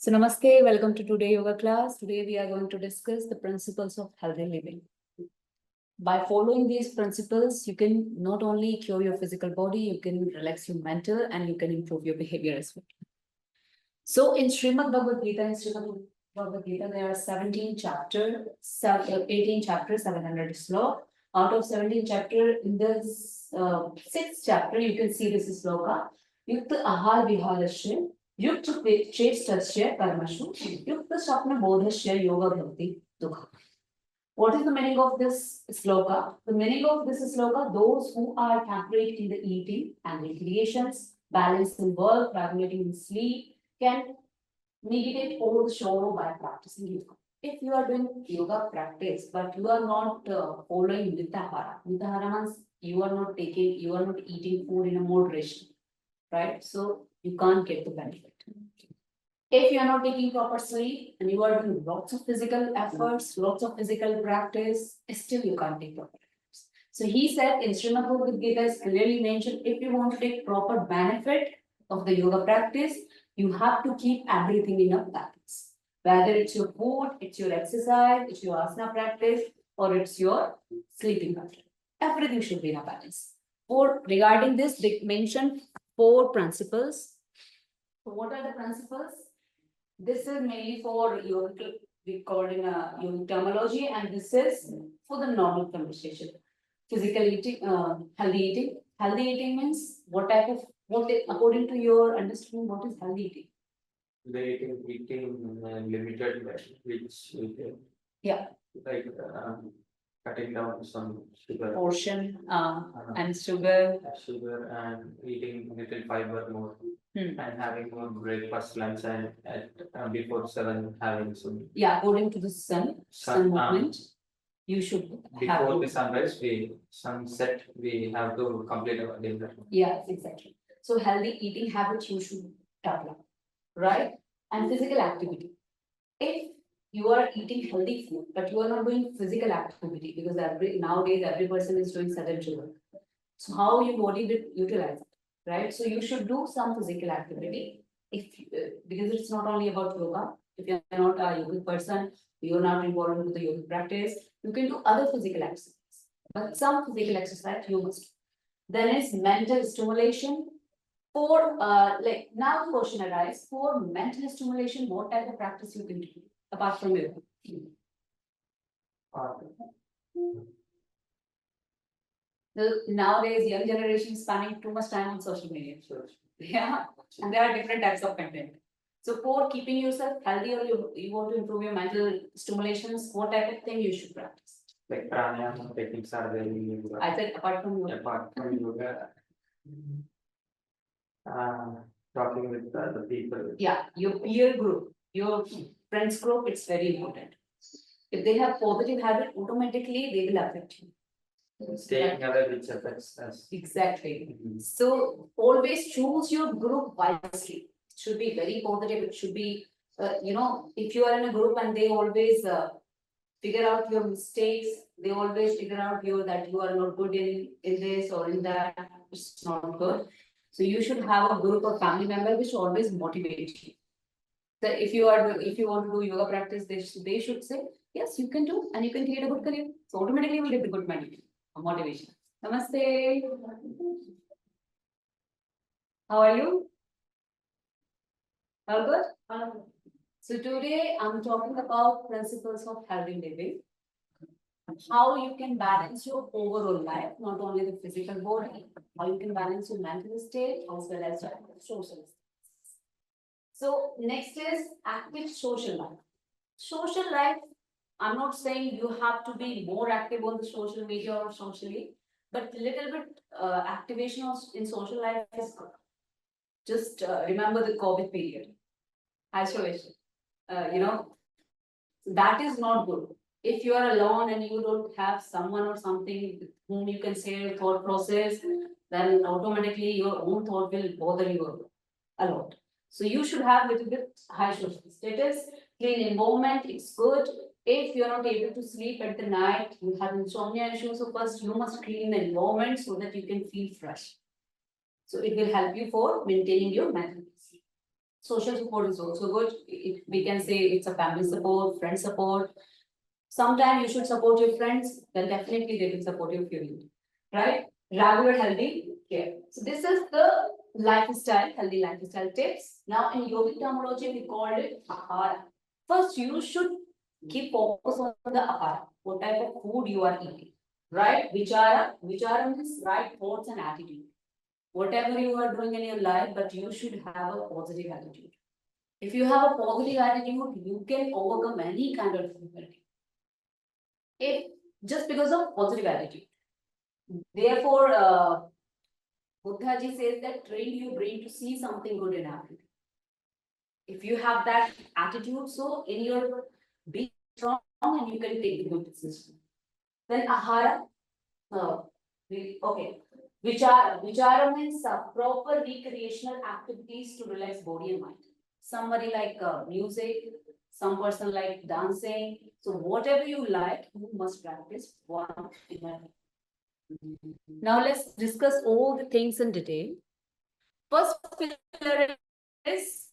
So namaste, welcome to today yoga class. Today we are going to discuss the principles of healthy living. By following these principles, you can not only cure your physical body, you can relax your mental and you can improve your behavior as well. So in Srimad Bhagavad Gita, there are 17 chapters, 18 chapters, 700 sloka. Out of 17 chapter, in this 6th chapter, you can see this sloka. Yukta ahar viharasya, yukta chestasya karmashu, yukta swapna bodhasya yoga bhakti dukha. What is the meaning of this sloka? The meaning of this sloka, those who are temperate in the eating and recreations, balanced in work, regulating in sleep, can mitigate all the sorrow by practicing yoga. If you are doing yoga practice, but you are not following Nitahara means you are not eating food in a moderation, right? So you can't get the benefit. If you are not taking proper sleep and you are doing lots of physical efforts, lots of physical practice, still you can't take proper efforts. So he said in Srimad Bhagavad Gita is clearly mentioned, if you want to take proper benefit of the yoga practice, you have to keep everything in a balance. Whether it's your food, it's your exercise, it's your asana practice, or it's your sleeping pattern. Everything should be in a balance. Regarding this, they mentioned 4 principles. So what are the principles? This is mainly for yogic, we call it in a yogic terminology, and this is for the normal conversation. Physical eating, healthy eating. Healthy eating means according to your understanding, what is healthy eating? They eating limited, which Yeah, like cutting down some sugar, portion and sugar. and eating little fiber more, Hmm. and having more breakfast, lunch, and at before 7 having some. Yeah, according to the sun movement, you should have Before the sunrise, sunset, we have to complete our dinner. Yes, exactly. So healthy eating habits you should develop, right? And physical activity. If you are eating healthy food, but you are not doing physical activity, because nowadays every person is doing sedentary work. So how your body will utilize it, right? So you should do some physical activity. Because it's not only about yoga. If you're not a yogic person, you're not involved with the yogic practice, you can do other physical exercises. But some physical exercise you must do. Then is mental stimulation. For like now the question arises, for mental stimulation, what type of practice you can do apart from yoga? Nowadays, young generation is spending too much time on social media. Yeah, and there are different types of content. So for keeping yourself healthy or you want to improve your mental stimulations, what type of thing you should practice? Like pranayama techniques are very. I said apart from yoga. Apart from yoga, talking with the people. Yeah, your peer group, your friends group, it's very important. If they have positive habit, automatically they will affect you. Staying away which affects us. Exactly. So always choose your group wisely. It should be very positive. It should be, if you are in a group and they always figure out your mistakes, they always figure out that you are not good in this or in that, it's not good. So you should have a group of family members which always motivate you. So if you want to do yoga practice, they should say, yes, you can do, and you can create a good career. So automatically you will get the good motivation. Namaste. How are you? All good? So today I'm talking about principles of healthy living. How you can balance your overall life, not only the physical body, how you can balance your mental state as well as your social state. So next is active social life. Social life, I'm not saying you have to be more active on the social media or socially, but little bit activation in social life is good. Just remember the COVID period, isolation. That is not good. If you are alone and you don't have someone or something with whom you can share your thought process, then automatically your own thought will bother you a lot. So you should have little bit high social status, clean environment, it's good. If you're not able to sleep at the night, you have insomnia issues, so first you must clean the environment so that you can feel fresh. So it will help you for maintaining your mental peace. Social support is also good. We can say it's a family support, friend support. Sometimes you should support your friends, then definitely they will support your feeling, right? Regular healthy care. So this is the lifestyle, healthy lifestyle tips. Now in yogic terminology, we call it ahara. First, you should keep focus on the ahara. What type of food you are eating, right? Vichara means right thoughts and attitude. Whatever you are doing in your life, but you should have a positive attitude. If you have a positive attitude, you can overcome any kind of difficulty. If just because of positive attitude. Therefore, Buddhaji says that train your brain to see something good in everything. If you have that attitude, so in your be strong and you can take the good decision. Then ahara, okay. Vichara means proper recreational activities to relax body and mind. Somebody like music, some person like dancing. So whatever you like, you must practice one in a. Now let's discuss all the things in detail. First pillar is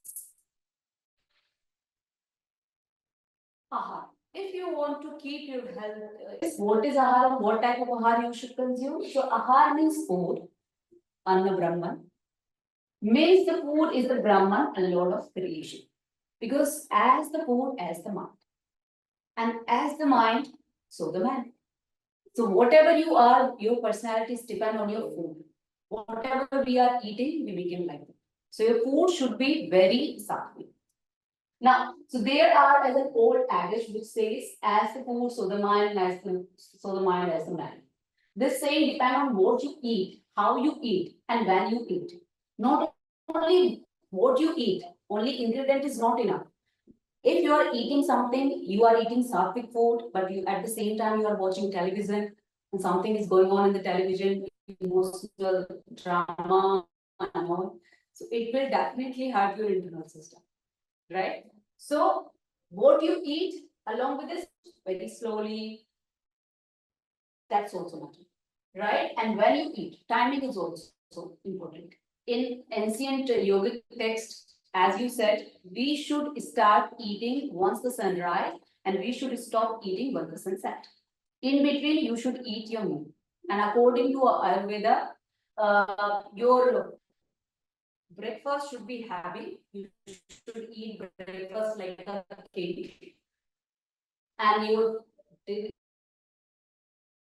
ahara. If you want to keep your health, what is ahara? What type of ahara you should consume? So ahara means food, anna brahman. Means the food is the brahman and lord of creation. Because as the food, as the mind. And as the mind, so the man. So whatever you are, your personalities depend on your food. Whatever we are eating, we become like that. So your food should be very sattvic. Now, so there are as an old adage which says, as the food, so the mind, so the mind, as the man. This saying depends on what you eat, how you eat, and when you eat. Not only what you eat, only ingredient is not enough. If you are eating something, you are eating sattvic food, but you at the same time you are watching television and something is going on in the television, emotional drama and all. So it will definitely hurt your internal system, right? So what you eat along with this very slowly, that's also matter, right? And when you eat, timing is also important. In ancient yogic text, as you said, we should start eating once the sun rise and we should stop eating once the sun set. In between, you should eat your meal. And according to Ayurveda, your breakfast should be heavy. You should eat breakfast like a cake. And your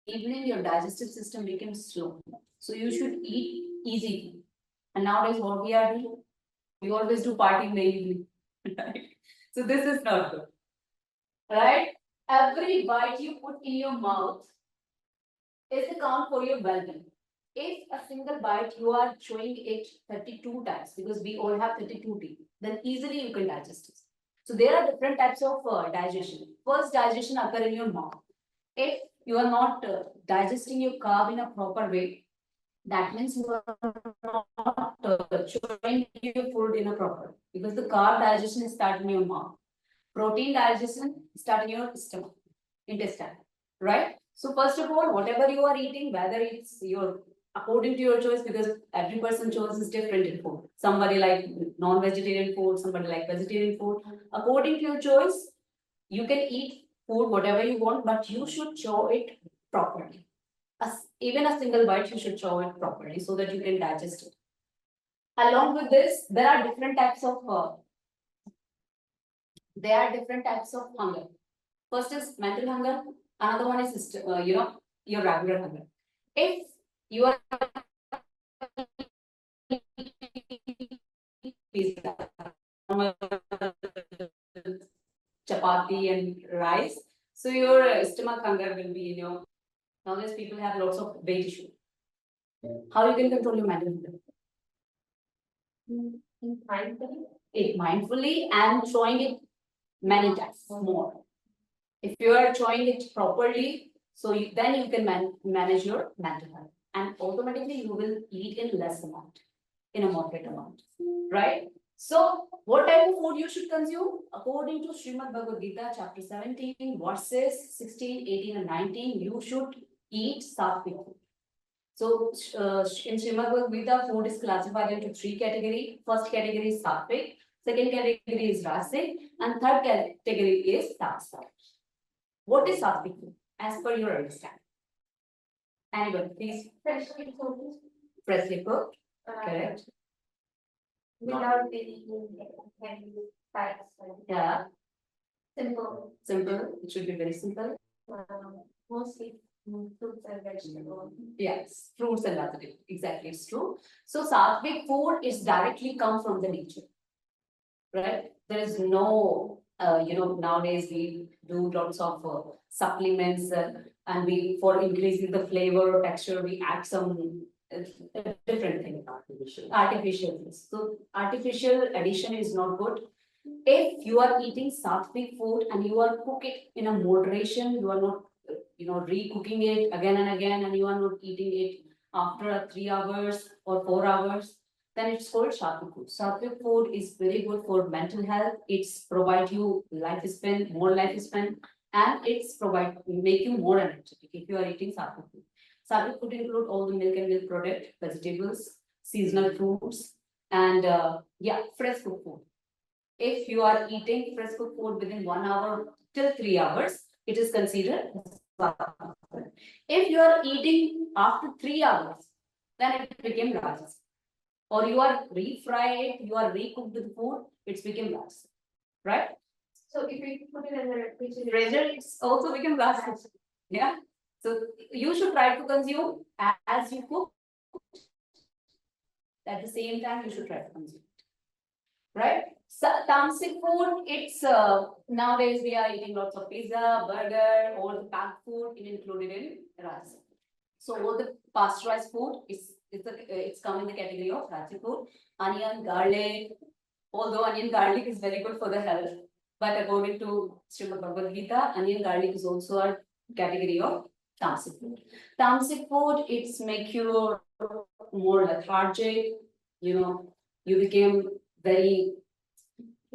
evening, your digestive system becomes slow. So you should eat easy. And nowadays, what we are doing, we always do party in the evening. Right? So this is not good. Right? Every bite you put in your mouth is the count for your well-being. If a single bite you are chewing it 32 times, because we all have 32 teeth, then easily you can digest it. So there are different types of digestion. First, digestion occur in your mouth. If you are not digesting your carb in a proper way, that means you are not chewing your food in a proper, because the carb digestion is start in your mouth. Protein digestion start in your stomach, intestine, right? So first of all, whatever you are eating, whether it's your according to your choice, because every person choice is different in food. Somebody like non-vegetarian food, somebody like vegetarian food. According to your choice, you can eat food whatever you want, but you should chew it properly. Even a single bite, you should chew it properly so that you can digest it. Along with this, there are different types of hunger. First is mental hunger. Another one is your regular hunger. If you are pizza, chapati and rice, so your stomach hunger will be in your. Nowadays, people have lots of weight issue. How you can control your mental hunger? Mindfully and showing it many times more. If you are showing it properly, so then you can manage your mental health, and automatically you will eat in less amount, in a moderate amount, right? So what type of food you should consume? According to Srimad Bhagavad Gita, chapter 17, verses 16, 18, and 19, you should eat sattvic food. So in Srimad Bhagavad Gita, food is classified into three categories. First category is sattvic, second category is Rasic, and third category is Tamasic. What is Sattvic food as per your understanding? Anyone, please. Freshly cooked, Freshly cooked, correct? without any heavy fats. Yeah, Simple, simple. It should be very simple. mostly fruits and vegetables. Yes, fruits and vegetables. Exactly, it's true. So Sattvic food is directly come from the nature, right? There is no, nowadays we do lots of supplements and we, for increasing the flavor or texture, we add some different thing. Artificial things. So artificial addition is not good. If you are eating Sattvic food and you are cook it in a moderation, you are not, re-cooking it again and again, and you are not eating it after 3 hours or 4 hours, then it's called Sattvic food. Sattvic food is very good for mental health. It's provide you lifespan, more lifespan, and it's make you more energetic if you are eating Sattvic food. Sattvic food include all the milk and milk product, vegetables, seasonal fruits, and fresh cooked food. If you are eating fresh cooked food within 1 hour till 3 hours, it is considered Sattvic food. If you are eating after 3 hours, then it became Rajas. Or you are refried, you are recooked the food, it's became Rajas. Right? So if we put it in the Refrigerator, it's also become Rajas. Yeah. So you should try to consume as you cook. At the same time, you should try to consume. Right? So, Tamasic food, it's nowadays we are eating lots of pizza, burger, all the packed food included in Rajasic. So all the pasteurized food it's come in the category of Rajasic food. Onion, garlic, although onion garlic is very good for the health, but according to Srimad Bhagavad Gita, onion garlic is also a category of Tamasic food. Tamasic food, it's make you more lethargic, you became very,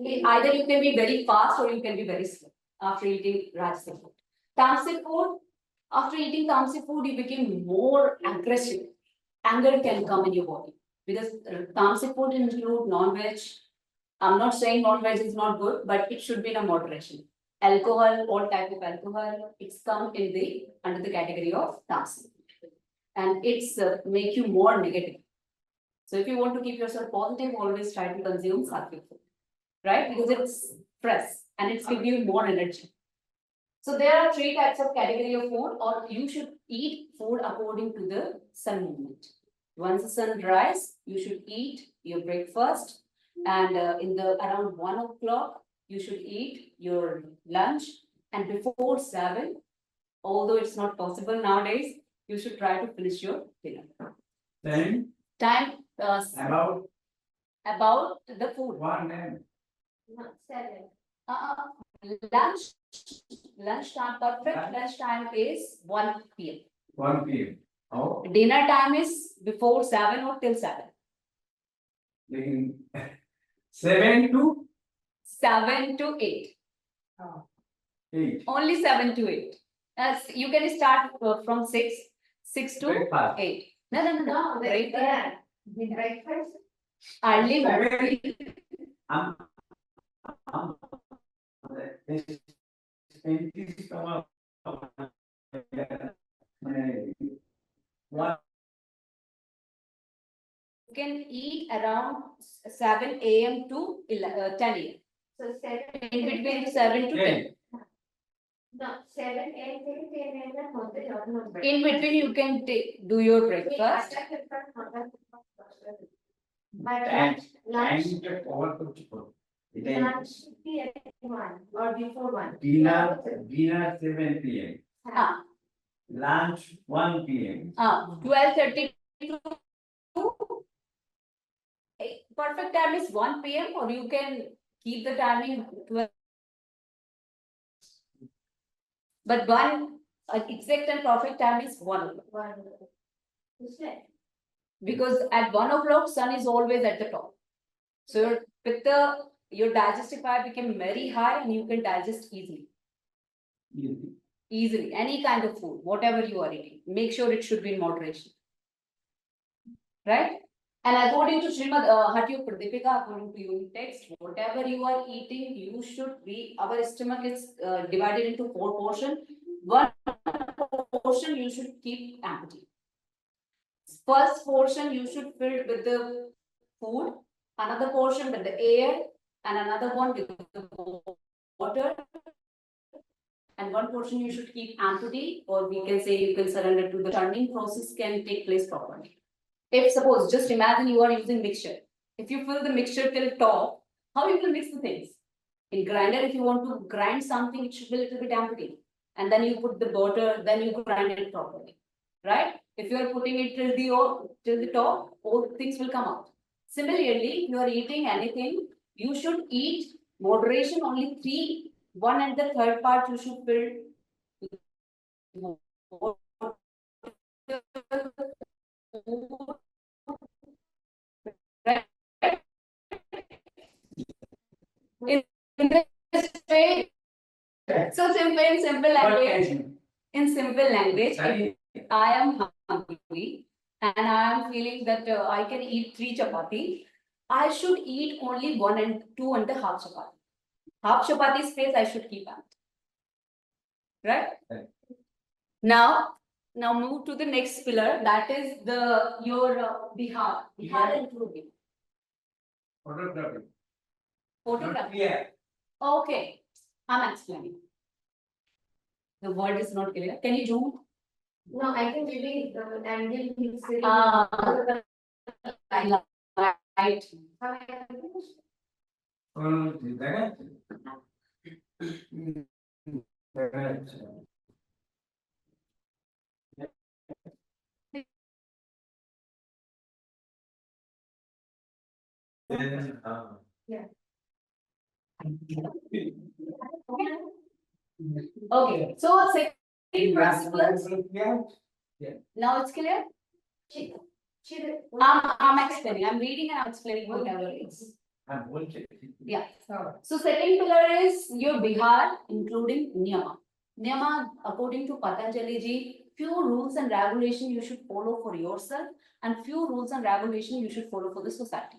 either you can be very fast or you can be very slow after eating Rajasic food. Tamasic food, after eating Tamasic food, you became more aggressive. Anger can come in your body because Tamasic food include non-veg. I'm not saying non-veg is not good, but it should be in a moderation. Alcohol, all type of alcohol, it's come in the under the category of Tamasic, and it's make you more negative. So if you want to keep yourself positive, always try to consume Sattvic food, right? Because it's fresh and it's give you more energy. So there are 3 types of category of food, or you should eat food according to the sun movement. Once the sun rise, you should eat your breakfast, and in the around 1 o'clock, you should eat your lunch, and before 7, although it's not possible nowadays, you should try to finish your dinner. Time about the food. Not 7. Lunch time, perfect lunch time is 1 p.m. 1 p.m. Oh, Dinner time is before 7 or till 7. like 7 to 7 to 8. 8. Only 7 to 8. You can start from 6 to Breakfast. 8. No. Right there. The breakfast. Early morning. I'm one You can eat around 7 a.m. to 10 a.m. So 7. In between 7 to 10. No, 7 and 10 and not the In between, you can do your breakfast. But and lunch Lunch should be at 1 or before 1. dinner 7 p.m. Ah, Lunch 1 p.m. 12:30 to perfect time is 1 p.m. or you can keep the timing 12. But one exact and perfect time is 1 o'clock. 1. Is it? Because at 1 o'clock, sun is always at the top. So your digestive power became very high and you can digest easily. Easily, any kind of food, whatever you are eating, make sure it should be in moderation. Right? And according to Srimad Hatyo Pradipika, according to your text, whatever you are eating, you should be, our stomach is divided into 4 portions. One portion you should keep empty. First portion you should fill with the food, another portion with the air, and another one with the water. And one portion you should keep empty, or we can say you can surrender to the churning process can take place properly. If suppose, just imagine you are using mixture. If you fill the mixture till top, how you will mix the things? In grinder, if you want to grind something, it should be a little bit empty. And then you put the butter, then you grind it properly. Right? If you are putting it till the top, all things will come out. Similarly, if you are eating anything, you should eat moderation only 3, 1 and the third part you should fill right? In this way, so simple language. In simple language, if I am hungry and I am feeling that I can eat 3 chapati, I should eat only 1 and 2.5 chapati. Half chapati space I should keep out. Right? Right. Now move to the next pillar. That is your Bihar. Bihar including Photography. photography. Yeah. Okay, I'm explaining. The word is not clear. Can you zoom? No, I can really, and then he's sitting. Right. Okay, so second principle. Now it's clear? I'm explaining. I'm reading and I'm explaining whatever it is. Yeah. So second pillar is your Bihar, including Niyama. Niyama, according to Patanjali ji, few rules and regulations you should follow for yourself, and few rules and regulations you should follow for the society,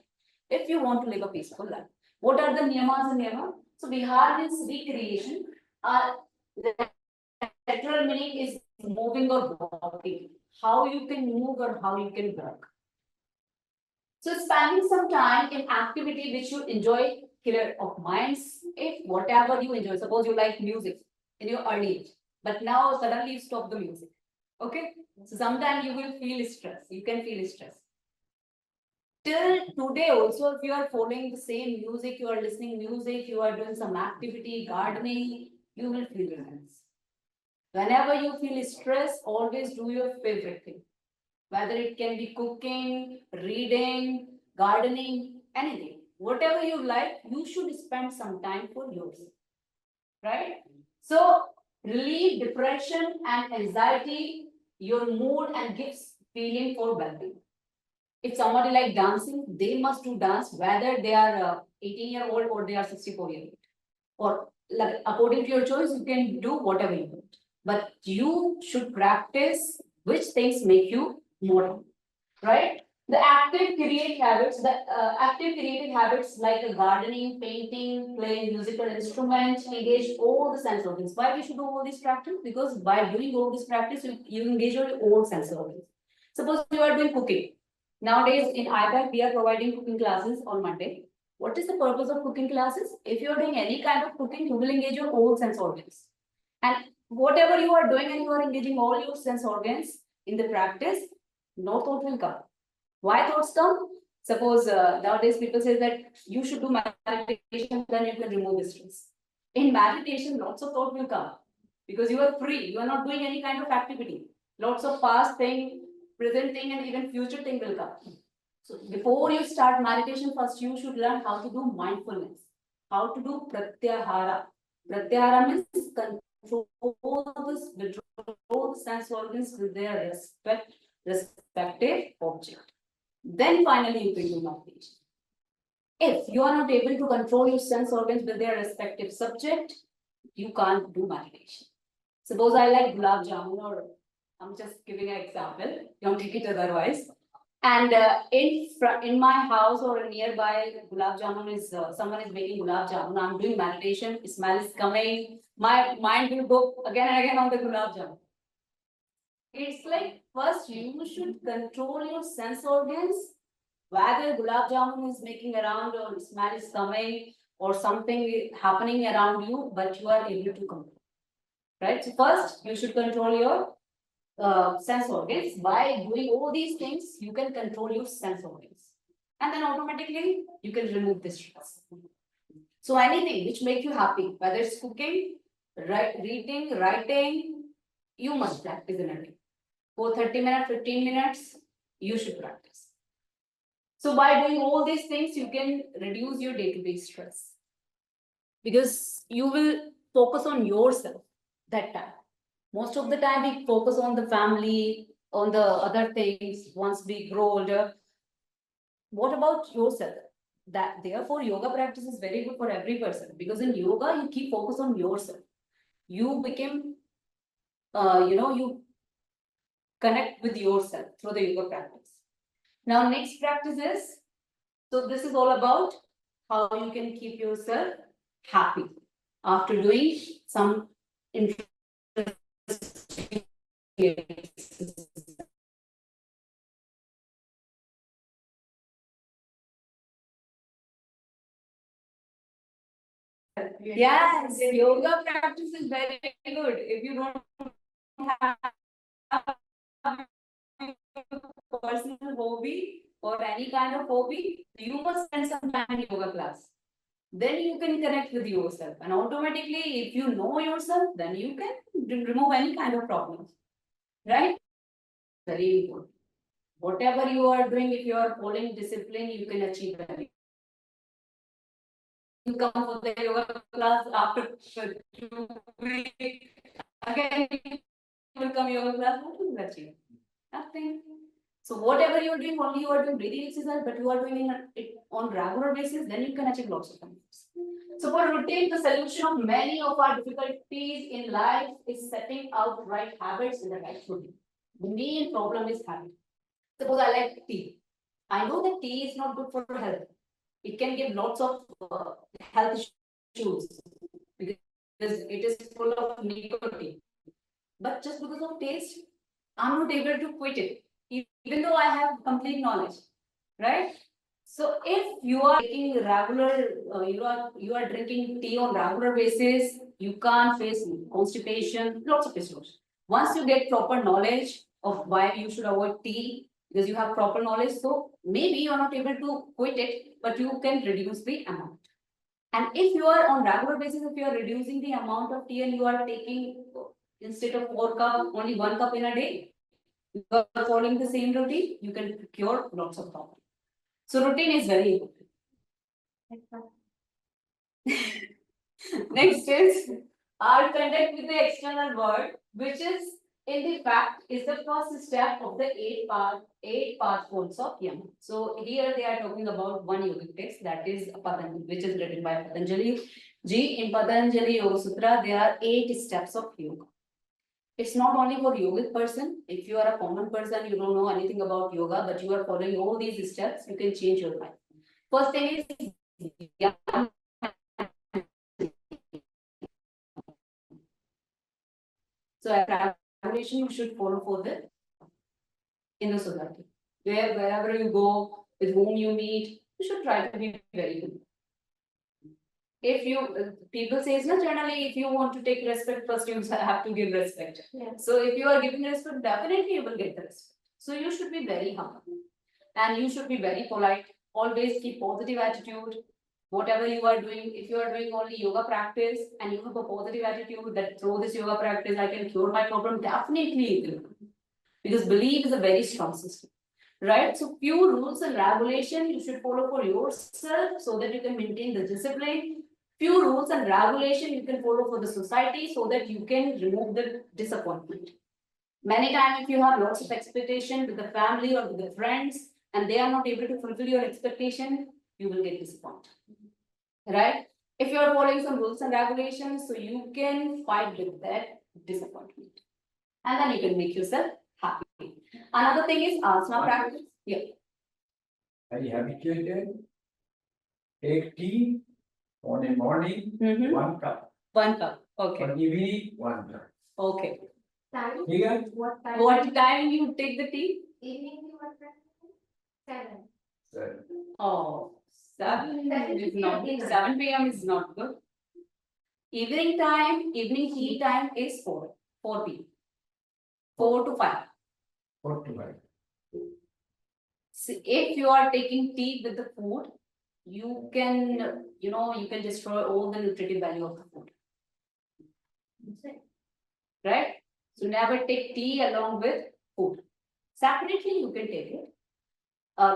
if you want to live a peaceful life. What are the niyamas and niyama? So Bihar is recreation. The literal meaning is moving or walking. How you can move or how you can walk. So spending some time in activity which you enjoy, clear of minds. If whatever you enjoy, suppose you like music in your early age, but now suddenly you stop the music. Okay, so sometimes you will feel stress. You can feel stress. Till today also, if you are following the same music, you are listening music, you are doing some activity, gardening, you will feel relaxed. Whenever you feel stress, always do your favorite thing. Whether it can be cooking, reading, gardening, anything. Whatever you like, you should spend some time for yourself. Right? So, relieve depression and anxiety, your mood, and gives feeling for well-being. If somebody like dancing, they must do dance, whether they are 18-year-old or they are 64-year-old. Or like, according to your choice, you can do whatever you want. But you should practice which things make you more, right? The active creative habits like gardening, painting, playing musical instruments, engage all the sense organs. Why we should do all this practice? Because by doing all this practice, you engage your all sense organs. Suppose you are doing cooking. Nowadays in IVAC, we are providing cooking classes on Monday. What is the purpose of cooking classes? If you are doing any kind of cooking, you will engage your all sense organs. And whatever you are doing and you are engaging all your sense organs in the practice, no thought will come. Why thoughts come? Suppose nowadays people say that you should do meditation, then you can remove the stress. In meditation, lots of thought will come because you are free. You are not doing any kind of activity. Lots of past thing, present thing, and even future thing will come. So before you start meditation, first you should learn how to do mindfulness, how to do pratyahara. Pratyahara means control this, withdraw the sense organs with their respective object. Then finally you can do meditation. If you are not able to control your sense organs with their respective subject, you can't do meditation. Suppose I like gulab jamun, or I'm just giving an example, don't take it otherwise. And in my house or nearby, gulab jamun is someone is making gulab jamun. I'm doing meditation. Smell is coming. My mind will go again and again on the gulab jamun. It's like first you should control your sense organs. Whether gulab jamun is making around or smell is coming or something is happening around you, but you are able to control. Right. So first you should control your sense organs. By doing all these things, you can control your sense organs. And then automatically you can remove the stress. So anything which makes you happy, whether it's cooking, reading, writing, you must practice in a day. For 30 minutes, 15 minutes, you should practice. So by doing all these things, you can reduce your day-to-day stress. Because you will focus on yourself that time. Most of the time we focus on the family, on the other things once we grow older. What about yourself? That therefore yoga practice is very good for every person, because in yoga you keep focus on yourself. You become, you connect with yourself through the yoga practice. Now next practice is, so this is all about how you can keep yourself happy after doing some interesting yes, yoga practice is very good. If you don't have personal hobby or any kind of hobby, you must spend some time in yoga class. Then you can connect with yourself, and automatically, if you know yourself, then you can remove any kind of problems, right? Very important. Whatever you are doing, if you are following discipline, you can achieve anything. You come for the yoga class after 2 weeks, again you will come yoga class, what will you achieve? Nothing. So whatever you are doing, only you are doing breathing exercise, but you are doing it on regular basis, then you can achieve lots of things. So for routine, the solution of many of our difficulties in life is setting out right habits in the right routine. The main problem is habit. Suppose I like tea. I know that tea is not good for health. It can give lots of health issues because it is full of nicotine. But just because of taste, I'm not able to quit it, even though I have complete knowledge, right? So if you are taking regular, you are drinking tea on regular basis, you can't face constipation, lots of issues. Once you get proper knowledge of why you should avoid tea, because you have proper knowledge, so maybe you are not able to quit it, but you can reduce the amount. And if you are on regular basis, if you are reducing the amount of tea and you are taking instead of 4 cup, only 1 cup in a day, you are following the same routine, you can cure lots of problems. So routine is very important. Next is our contact with the external world, which is in the fact is the first step of the eight pathways of Yama. So here they are talking about one yogic text, that is Patanjali, which is written by Patanjali Ji. In Patanjali Yoga Sutra, there are 8 steps of yoga. It's not only for yogic person. If you are a common person, you don't know anything about yoga, but you are following all these steps, you can change your life. First thing is Yama. So regulation you should follow for the inner society. Wherever you go, with whom you meet, you should try to be very good. If you people says no, generally if you want to take respect, first you have to give respect. Yeah. So if you are giving respect, definitely you will get the respect. So you should be very humble and you should be very polite. Always keep positive attitude. Whatever you are doing, if you are doing only yoga practice and you have a positive attitude that through this yoga practice I can cure my problem, definitely you will. Because belief is a very strong system. Right? So few rules and regulation you should follow for yourself so that you can maintain the discipline. Few rules and regulation you can follow for the society so that you can remove the disappointment. Many times if you have lots of expectation with the family or with the friends and they are not able to fulfill your expectation, you will get disappointed. Right? If you are following some rules and regulations, so you can fight with that disappointment. And then you can make yourself happy. Another thing is asana practice. Yeah. Are you habituated? Take tea on a morning, Mhm. 1 cup. 1 cup. Okay. On evening, 1 cup. Okay. Time? Here, What time? What time you take the tea? Evening, what time? 7. sir, Oh, 7 7 is not, p.m. 7 p.m. is not good. Evening time, evening tea time is 4 p.m. 4 to 5. 4 to 5. So if you are taking tea with the food, you can, you can destroy all the nutritive value of the food. Right? So never take tea along with food. Separately, you can take it.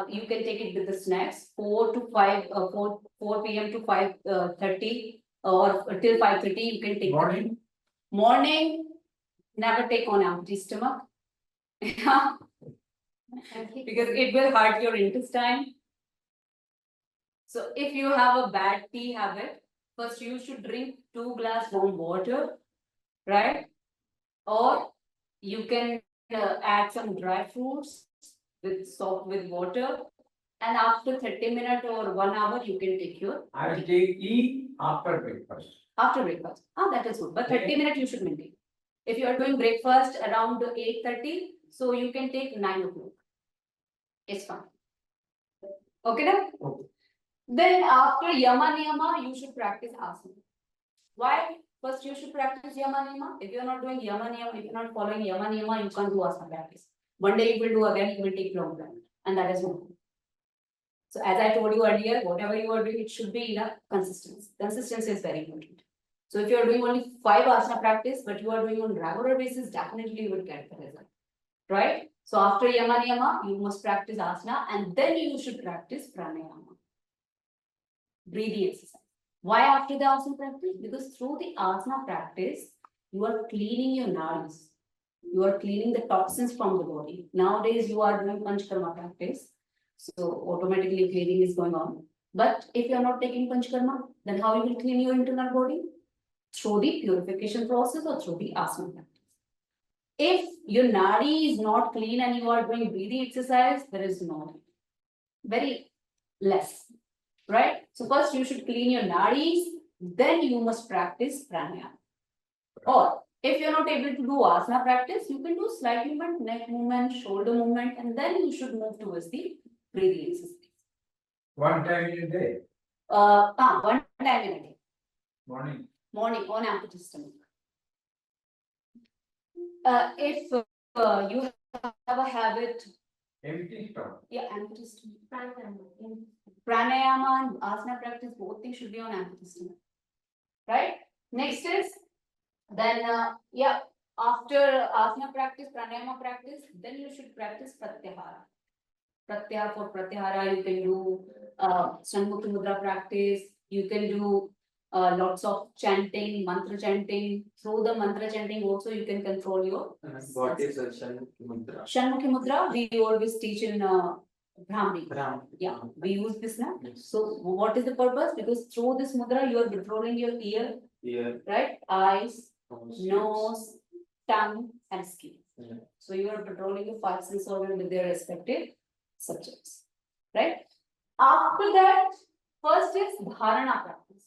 You can take it with the snacks, 4 to 5, 4 p.m. to 5:30 or till 5:30. You can take Morning, morning. Never take on empty stomach. Because it will hurt your intestine. So if you have a bad tea habit, first you should drink 2 glass warm water, right? Or you can add some dry fruits with water, and after 30 minutes or 1 hour, you can take your I will take tea after breakfast. after breakfast. That is good. But 30 minutes you should maintain. If you are doing breakfast around 8:30, so you can take 9 o'clock. It's fine. Okay, then? Okay. Then after Yama Niyama, you should practice asana. Why? First, you should practice Yama Niyama. If you are not doing Yama Niyama, if you are not following Yama Niyama, you can't do asana practice. One day you will do, again, you will take long time. And that is not good. So as I told you earlier, whatever you are doing, it should be in a consistency. Consistency is very important. So if you are doing only 5 asana practice, but you are doing on regular basis, definitely you will get the result. Right? So after Yama Niyama, you must practice asana, and then you should practice pranayama. Breathing exercise. Why after the asana practice? Because through the asana practice, you are cleaning your nadis. You are cleaning the toxins from the body. Nowadays, you are doing panchkarma practice. So automatically cleaning is going on. But if you are not taking panchkarma, then how you will clean your internal body? Through the purification process or through the asana practice. If your nadi is not clean and you are doing breathing exercise, there is no very less. Right? So first you should clean your nadis, then you must practice pranayama. Or if you're not able to do asana practice, you can do slight movement, neck movement, shoulder movement, and then you should move towards the breathing exercise. 1 time in a day, 1 time in a day, morning. morning on empty stomach. If you have a habit, Empty stomach. empty stomach. Pranayama and asana practice, both things should be on empty stomach. Right? Next is, then after asana practice, pranayama practice, then you should practice pratyahara. Pratyahara, for pratyahara, you can do Chamundi mudra practice. You can do lots of chanting, mantra chanting. Through the mantra chanting also, you can control your What is a Mudra? Shanmukhi mudra. We always teach in Brahmi. Ram. Yeah, we use this now. Yes. So what is the purpose? Because through this mudra, you are controlling your ear, Ear, right? Eyes, nose, nose, tongue, and skin. Yeah. So you are controlling your 5 sense organ with their respective subjects, right? After that, first is dharana practice.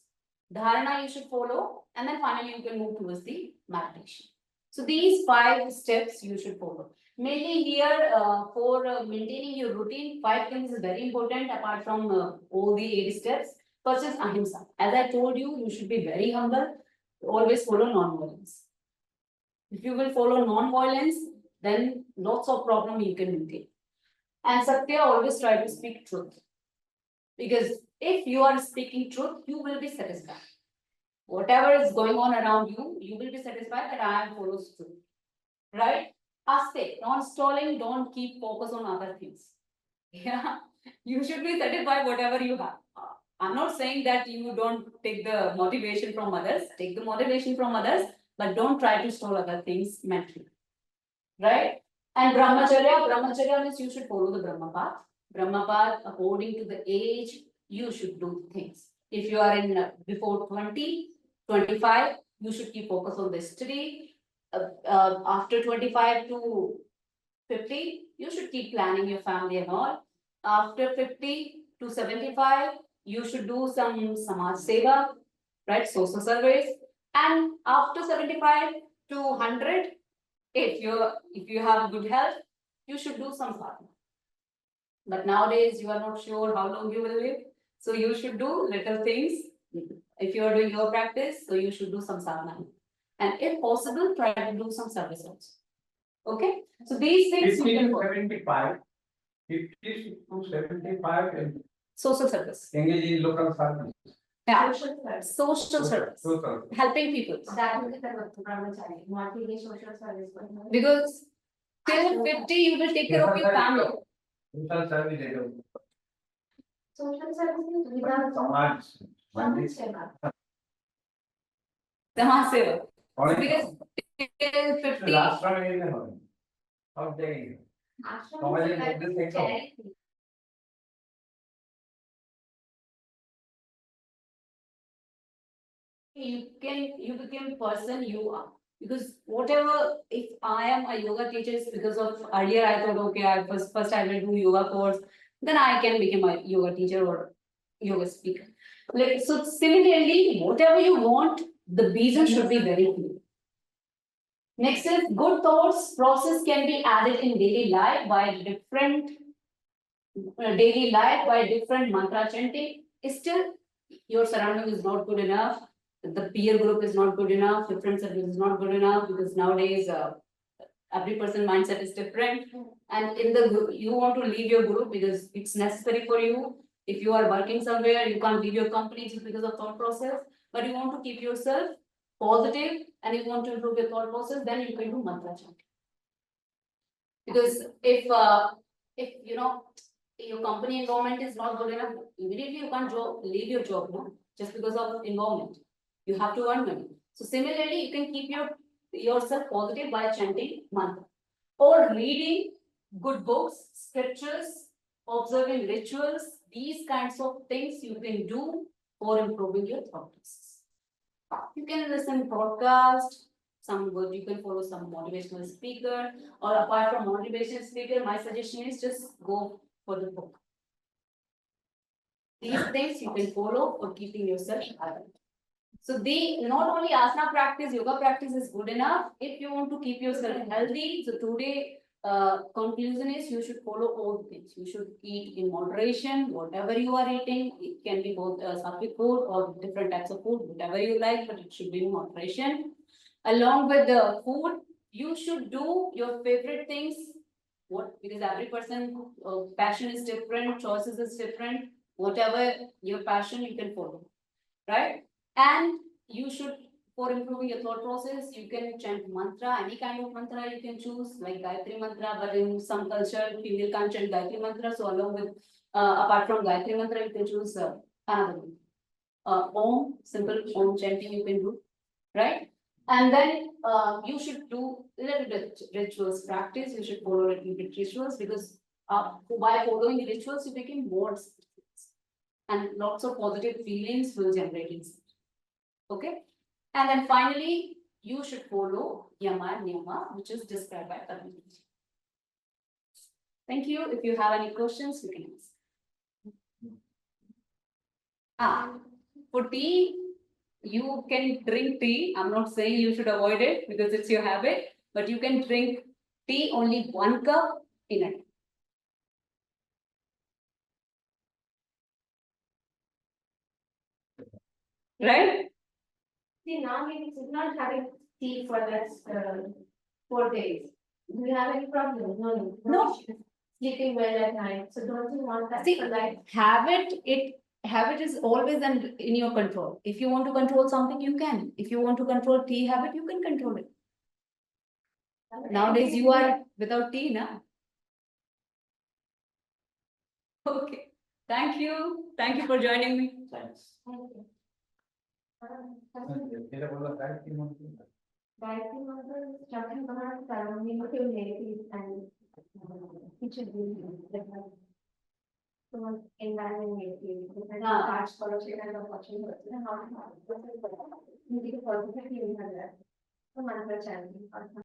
Dharana you should follow, and then finally you can move towards the meditation. So these 5 steps you should follow. Mainly here for maintaining your routine, 5 things is very important apart from all the 8 steps. First is ahimsa. As I told you, you should be very humble. Always follow non-violence. If you will follow non-violence, then lots of problem you can maintain. And Satya, always try to speak truth. Because if you are speaking truth, you will be satisfied. Whatever is going on around you, you will be satisfied that I am follows truth. Right? Aste, non-stalling, don't keep focus on other things. Yeah, you should be satisfied whatever you have. I'm not saying that you don't take the motivation from others, take the motivation from others, but don't try to stall other things mentally. Right? And brahmacharya means you should follow the Brahma path. Brahma path, according to the age, you should do things. If you are in before 20, 25, you should keep focus on the study. After 25 to 50, you should keep planning your family and all. After 50 to 75, you should do some Samaj Seva, right? Social service. And after 75 to 100, if you have good health, you should do some sadhana. But nowadays, you are not sure how long you will live. So you should do little things. If you are doing your practice, so you should do some sadhana. And if possible, try to do some service also. Okay? So these things you 50 can to work. 75. 50 to 75 and Social service. engage in local service. Yeah. Social service. Social service. Social. Helping people. That will be the brahmachari, not the social service. Because till 50, you will take care of your family. Social service they do. Social service is without. Samaj. Samaj Seva. Samaj Seva. Only- Because till 50, Last time in the home. Of the. Ashram Samaj is is like this thing. charity. you become person you are. Because whatever, if I am a yoga teacher, it's because of earlier I thought, okay, first I will do yoga course, then I can become a yoga teacher or yoga speaker. Like, so similarly, whatever you want, the reason should be very clear. Next is good thoughts process can be added in daily life by different mantra chanting. Still, your surrounding is not good enough. The peer group is not good enough. The friend circle is not good enough because nowadays every person mindset is different. And in the group, you want to leave your group because it's necessary for you. If you are working somewhere, you can't leave your company just because of thought process. But you want to keep yourself positive and you want to improve your thought process, then you can do mantra chanting. Because if you know your company environment is not good enough, immediately you can't leave your job, no? Just because of environment. You have to earn money. So similarly, you can keep yourself positive by chanting mantra or reading good books, scriptures, observing rituals. These kinds of things you can do for improving your thought process. You can listen podcast, you can follow some motivational speaker, or apart from motivational speaker, my suggestion is just go for the book. These things you can follow for keeping yourself alive. So not only asana practice, yoga practice is good enough. If you want to keep yourself healthy, so today conclusion is you should follow all things. You should eat in moderation, whatever you are eating. It can be both sattvic food or different types of food, whatever you like, but it should be in moderation. Along with the food, you should do your favorite things. Because every person passion is different, choices is different. Whatever your passion, you can follow, right? And you should, for improving your thought process, you can chant mantra, any kind of mantra you can choose, like Gayatri mantra, but in some culture, female can't chant Gayatri mantra. So along with, apart from Gayatri mantra, you can choose another one. Om, simple Om chanting you can do, right? And then you should do little bit rituals practice. You should follow little bit rituals because by following rituals, you become more and lots of positive feelings will generate inside. Okay, and then finally, you should follow Yama and Niyama, which is described by Karnataka. Thank you. If you have any questions, you can ask. For tea, you can drink tea. I'm not saying you should avoid it because it's your habit, but you can drink tea only 1 cup in a day. Right? See, now we should not having tea for that 4 days. Do you have any problem? No. No. Sleeping well at night, so don't you want that See, for life? habit is always in your control. If you want to control something, you can. If you want to control tea habit, you can control it. Nowadays, you are without tea, now. Okay. Thank you. Thank you for joining me. Thanks. Thank you. Era por la Gayatri mantra. Gayatri mantra is talking about surrounding negative and it should be so environment negative. And arts scholarship and opportunity. How to positively in that. So mantra chanting.